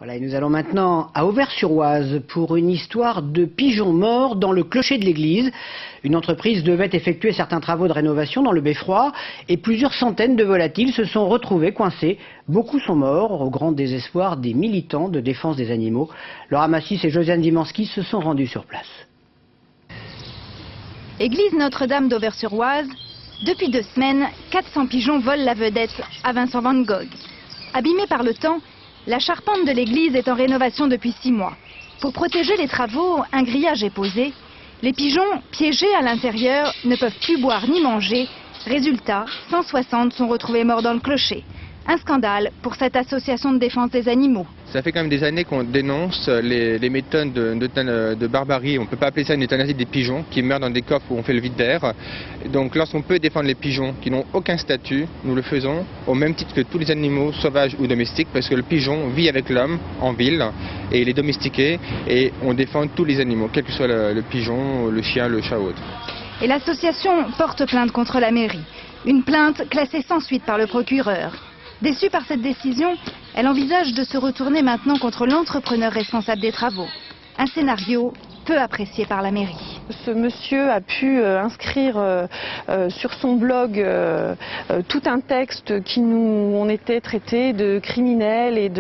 Voilà, et nous allons maintenant à Auvers-sur-Oise pour une histoire de pigeons morts dans le clocher de l'église. Une entreprise devait effectuer certains travaux de rénovation dans le beffroi et plusieurs centaines de volatiles se sont retrouvés coincés. Beaucoup sont morts au grand désespoir des militants de défense des animaux. Laura Massis et Josiane Dimanski se sont rendus sur place. Église Notre-Dame d'Auvers-sur-Oise. Depuis 2 semaines, 400 pigeons volent la vedette à Vincent van Gogh. Abîmée par le temps, la charpente de l'église est en rénovation depuis 6 mois. Pour protéger les travaux, un grillage est posé. Les pigeons, piégés à l'intérieur, ne peuvent plus boire ni manger. Résultat, 160 sont retrouvés morts dans le clocher. Un scandale pour cette association de défense des animaux. Ça fait quand même des années qu'on dénonce les méthodes de barbarie. On ne peut pas appeler ça une euthanasie des pigeons qui meurent dans des coffres où on fait le vide d'air. Donc lorsqu'on peut défendre les pigeons qui n'ont aucun statut, nous le faisons au même titre que tous les animaux sauvages ou domestiques, parce que le pigeon vit avec l'homme en ville et il est domestiqué, et on défend tous les animaux, quel que soit le pigeon, le chien, le chat ou autre. Et l'association porte plainte contre la mairie. Une plainte classée sans suite par le procureur. Déçue par cette décision, elle envisage de se retourner maintenant contre l'entrepreneur responsable des travaux. Un scénario peu apprécié par la mairie. Ce monsieur a pu inscrire sur son blog tout un texte qui on était traités de criminels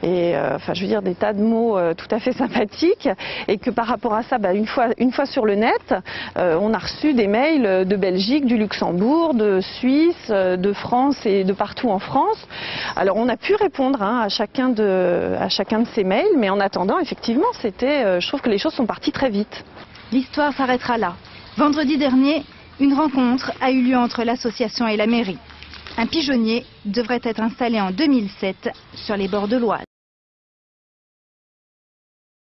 enfin je veux dire des tas de mots tout à fait sympathiques, et que par rapport à ça, une fois sur le net, on a reçu des mails de Belgique, du Luxembourg, de Suisse, de France et de partout en France. Alors on a pu répondre à chacun de ces mails, mais en attendant, effectivement, je trouve que les choses sont parties très vite. L'histoire s'arrêtera là. Vendredi dernier, une rencontre a eu lieu entre l'association et la mairie. Un pigeonnier devrait être installé en 2007 sur les bords de l'Oise.